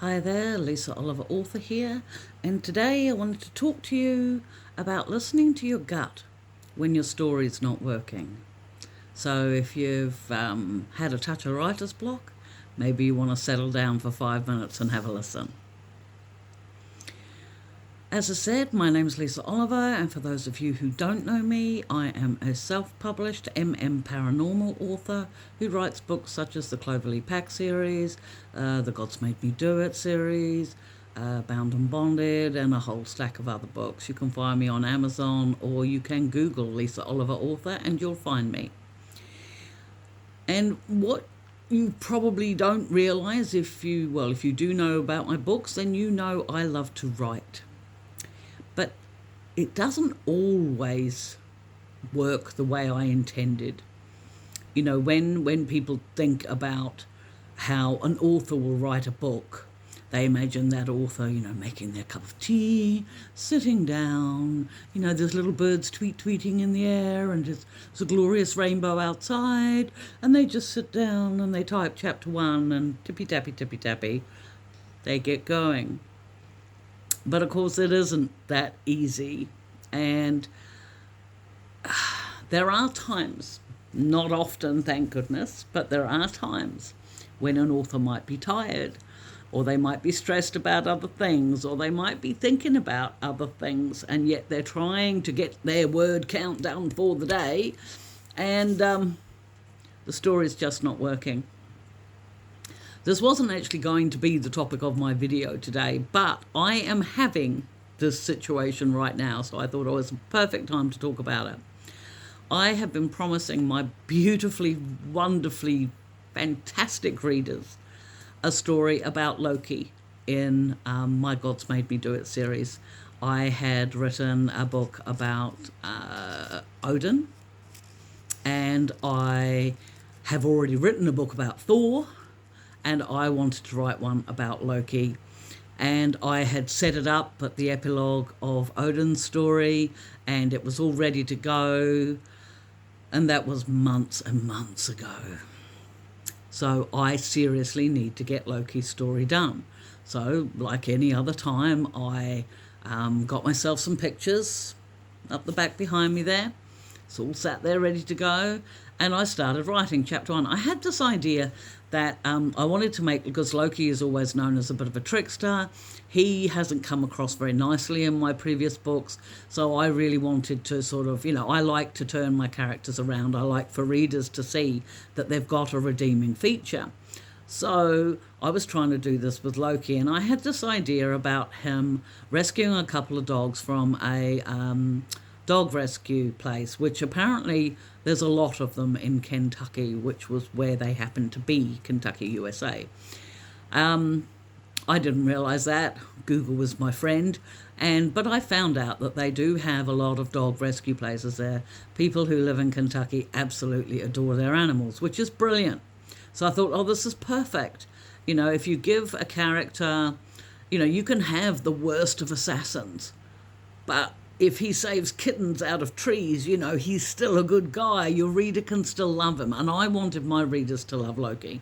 Hi there, Lisa Oliver, author here, and today I wanted to talk to you about listening to your gut when your story's not working. So if you've had a touch of writer's block, maybe you want to settle down for 5 minutes and have a listen. As I said, my name's Lisa Oliver, and for those of you who don't know me, I am a self-published paranormal author who writes books such as the Cloverleaf Pack series, the God's Made Me Do It series, Bound and Bonded, and a whole stack of other books. You can find me on Amazon, or you can Google Lisa Oliver author and you'll find me. And what you probably don't realize, if you do know about my books, then you know I love to write. But it doesn't always work the way I intended. You know, when people think about how an author will write a book, they imagine that author, making their cup of tea, sitting down, there's little birds tweeting in the air, and there's a glorious rainbow outside, and they just sit down and they type chapter 1 and tippy-tappy, they get going. But of course it isn't that easy, and there are times, not often thank goodness, but there are times when an author might be tired, or they might be stressed about other things, or they might be thinking about other things, and yet they're trying to get their word count down for the day, and the story's just not working. This wasn't actually going to be the topic of my video today, but I am having this situation right now, so I thought it was a perfect time to talk about it. I have been promising my beautifully, wonderfully, fantastic readers a story about Loki in my God's Made Me Do It series. I had written a book about Odin, and I have already written a book about Thor, and I wanted to write one about Loki. And I had set it up at the epilogue of Odin's story, and it was all ready to go, and that was months and months ago. So I seriously need to get Loki's story done. So, like any other time, I got myself some pictures up the back behind me there. It's all sat there ready to go, and I started writing chapter 1. I had this idea that I wanted to make, because Loki is always known as a bit of a trickster. He hasn't come across very nicely in my previous books, so I really wanted to sort of, I like to turn my characters around. I like for readers to see that they've got a redeeming feature. So I was trying to do this with Loki, and I had this idea about him rescuing a couple of dogs from a dog rescue place, which apparently there's a lot of them in Kentucky, which was where they happened to be, Kentucky, USA. I didn't realize that. Google was my friend, but I found out that they do have a lot of dog rescue places there. People who live in Kentucky absolutely adore their animals, which is brilliant. So I thought, this is perfect. If you give a character, you can have the worst of assassins, but if he saves kittens out of trees, he's still a good guy. Your reader can still love him. And I wanted my readers to love Loki.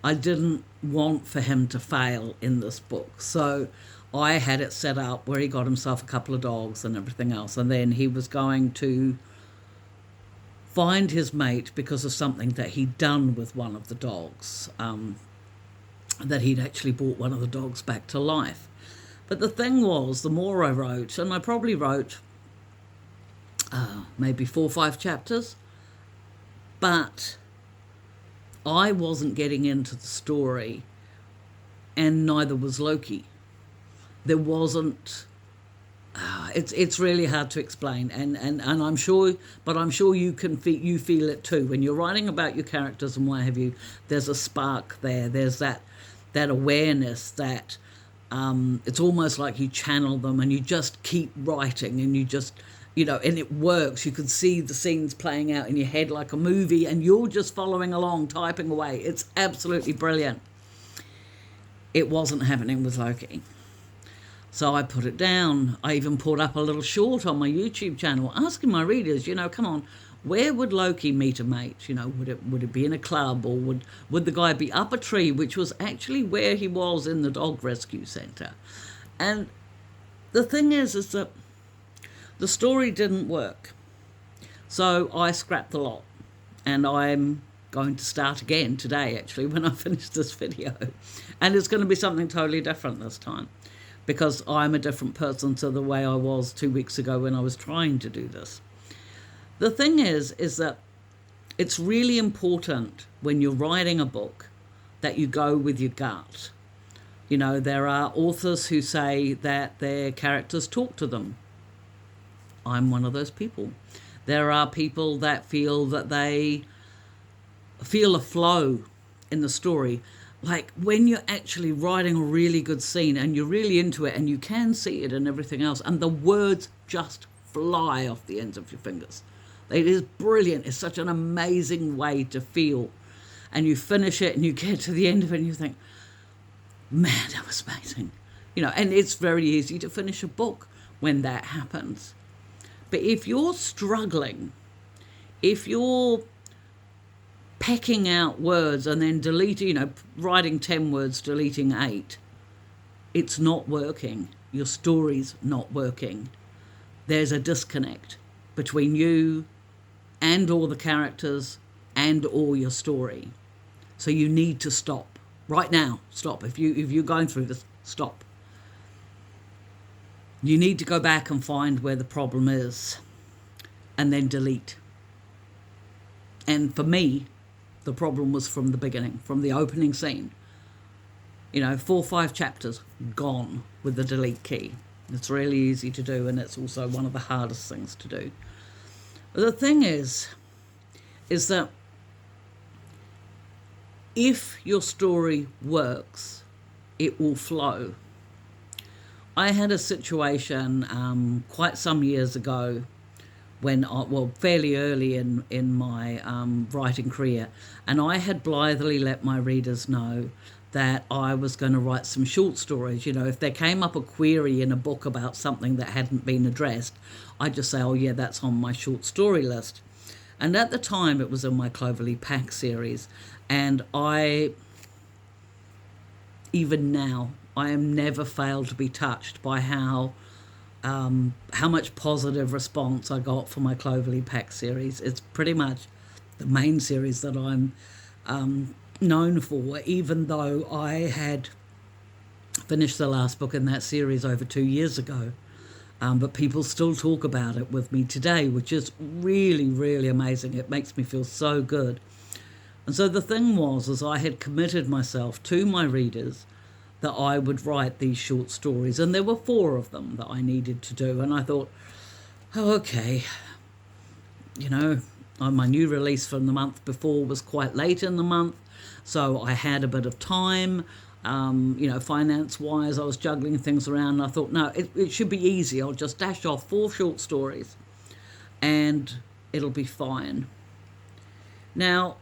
I didn't want for him to fail in this book. So I had it set up where he got himself a couple of dogs and everything else. And then he was going to find his mate because of something that he'd done with one of the dogs, that he'd actually brought one of the dogs back to life. But the thing was, the more I wrote, and I probably wrote maybe 4 or 5 chapters, but I wasn't getting into the story, and neither was Loki. There wasn't. It's really hard to explain, and I'm sure you can feel it too when you're writing about your characters and what have you. There's a spark there. There's that awareness that. It's almost like you channel them and you just keep writing, and you just, and it works. You can see the scenes playing out in your head like a movie, and you're just following along, typing away. It's absolutely brilliant. It wasn't happening with Loki. So I put it down. I even put up a little short on my YouTube channel asking my readers, come on, Where would Loki meet a mate? Would it be in a club, or would the guy be up a tree, which was actually where he was in the dog rescue centre? And the thing is that the story didn't work. So I scrapped the lot, and I'm going to start again today, actually, when I finish this video. And it's going to be something totally different this time, because I'm a different person to the way I was 2 weeks ago when I was trying to do this. The thing is that it's really important when you're writing a book that you go with your gut. There are authors who say that their characters talk to them. I'm one of those people. There are people that feel that they feel a flow in the story. Like when you're actually writing a really good scene and you're really into it and you can see it and everything else, and the words just fly off the ends of your fingers. It is brilliant. It's such an amazing way to feel. And you finish it and you get to the end of it and you think, man, that was amazing. And it's very easy to finish a book when that happens. But if you're struggling, if you're pecking out words and then deleting, writing 10 words, deleting 8, it's not working. Your story's not working. There's a disconnect between you and all the characters and all your story. So you need to stop. Right now, stop. If you're going through this, stop. You need to go back and find where the problem is and then delete. And for me, the problem was from the beginning, from the opening scene. 4 or 5 chapters gone with the delete key. It's really easy to do, and it's also one of the hardest things to do. But the thing is that if your story works, it will flow. I had a situation quite some years ago when fairly early in my writing career, and I had blithely let my readers know that I was going to write some short stories. If there came up a query in a book about something that hadn't been addressed, I'd just say, oh yeah, that's on my short story list. And at the time it was in my Cloverleaf Pack series, and even now, I am never failed to be touched by how much positive response I got for my Cloverleaf Pack series. It's pretty much the main series that I'm known for, even though I had finished the last book in that series over 2 years ago. But people still talk about it with me today, which is really, really amazing. It makes me feel so good. And so the thing was I had committed myself to my readers that I would write these short stories, and there were 4 of them that I needed to do. And I thought, oh, okay, my new release from the month before was quite late in the month, so I had a bit of time. Finance-wise, I was juggling things around, and I thought, no, it should be easy. I'll just dash off 4 short stories, and it'll be fine. Now,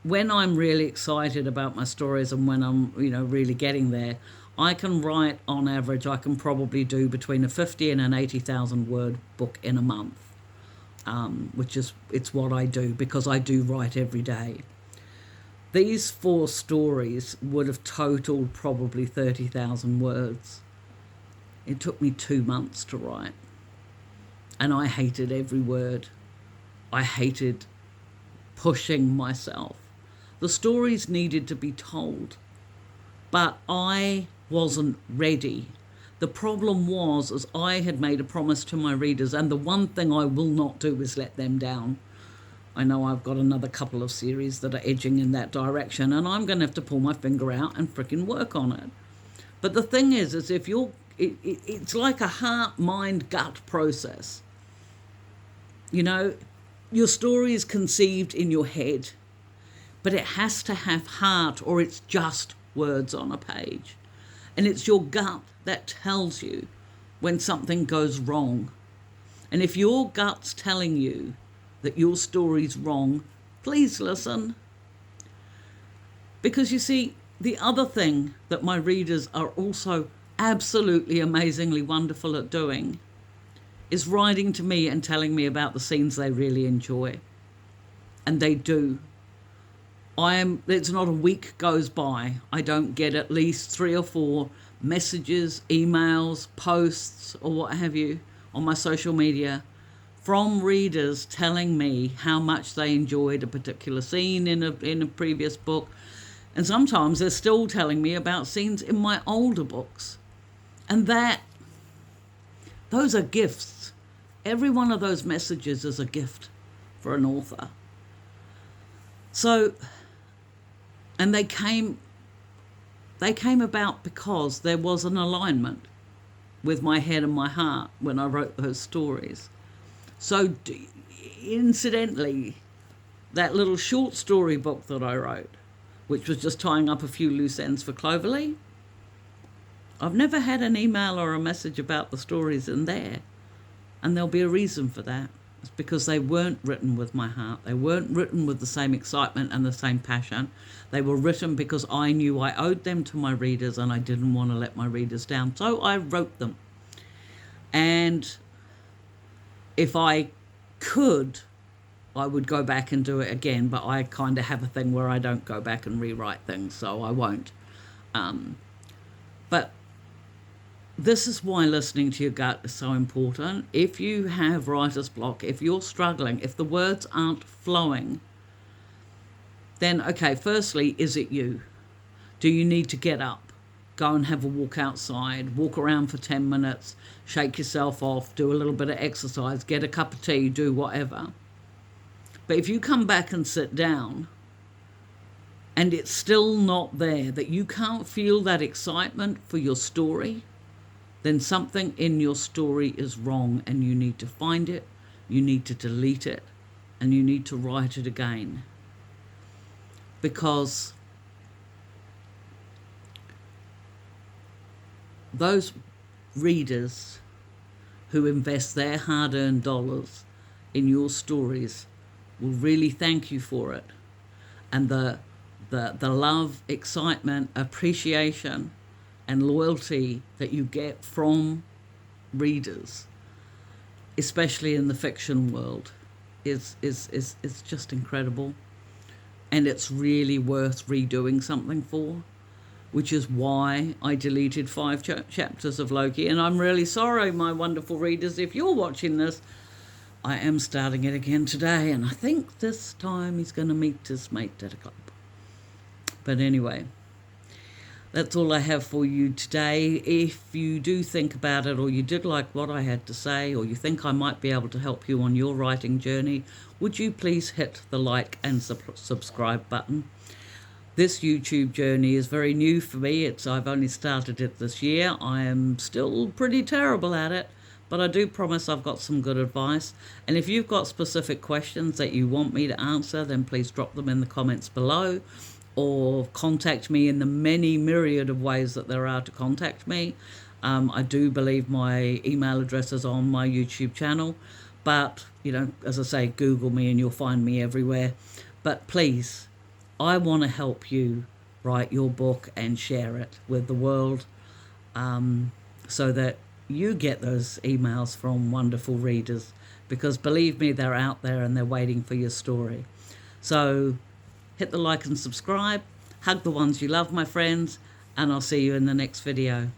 when I'm really excited about my stories and when I'm, really getting there, I can write, on average, I can probably do between a 50 and an 80,000 word book in a month, it's what I do, because I do write every day. These 4 stories would have totaled probably 30,000 words. It took me 2 months to write. And I hated every word. I hated pushing myself. The stories needed to be told, but I wasn't ready. The problem was, as I had made a promise to my readers, and the one thing I will not do is let them down. I know I've got another couple of series that are edging in that direction, and I'm going to have to pull my finger out and frickin' work on it. But the thing is if it's like a heart, mind, gut process. Your story is conceived in your head, but it has to have heart, or it's just words on a page. And it's your gut that tells you when something goes wrong. And if your gut's telling you that your story's wrong, please listen. Because you see, the other thing that my readers are also absolutely amazingly wonderful at doing is writing to me and telling me about the scenes they really enjoy. and they do. It's not a week goes by I don't get at least 3 or 4 messages, emails, posts, or what have you on my social media from readers telling me how much they enjoyed a particular scene in a previous book. And sometimes they're still telling me about scenes in my older books. And those are gifts. Every one of those messages is a gift for an author. So, and they came about because there was an alignment with my head and my heart when I wrote those stories. So, incidentally, that little short story book that I wrote, which was just tying up a few loose ends for Cloverleigh, I've never had an email or a message about the stories in there. And there'll be a reason for that. It's because they weren't written with my heart. They weren't written with the same excitement and the same passion. They were written because I knew I owed them to my readers and I didn't want to let my readers down. So I wrote them. And if I could, I would go back and do it again, but I kind of have a thing where I don't go back and rewrite things, so I won't. But this is why listening to your gut is so important. If you have writer's block, if you're struggling, if the words aren't flowing, then, okay, firstly, is it you? Do you need to get up, go and have a walk outside, walk around for 10 minutes, shake yourself off, do a little bit of exercise, get a cup of tea, do whatever? But if you come back and sit down and it's still not there, that you can't feel that excitement for your story, then something in your story is wrong and you need to find it, you need to delete it, and you need to write it again. Because those readers who invest their hard-earned dollars in your stories will really thank you for it. And the love, excitement, appreciation, and loyalty that you get from readers, especially in the fiction world, is just incredible. And it's really worth redoing something for, which is why I deleted 5 chapters of Loki. And I'm really sorry, my wonderful readers, if you're watching this. I am starting it again today, and I think this time he's going to meet his mate at a club. But anyway, that's all I have for you today. If you do think about it, or you did like what I had to say, or you think I might be able to help you on your writing journey, would you please hit the like and subscribe button? This YouTube journey is very new for me. I've only started it this year. I am still pretty terrible at it, but I do promise I've got some good advice. And if you've got specific questions that you want me to answer, then please drop them in the comments below, or contact me in the many myriad of ways that there are to contact me. I do believe my email address is on my YouTube channel, but, as I say, Google me and you'll find me everywhere. But please, I want to help you write your book and share it with the world, so that you get those emails from wonderful readers, because believe me, they're out there and they're waiting for your story. So hit the like and subscribe, hug the ones you love, my friends, and I'll see you in the next video.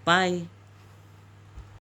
Bye.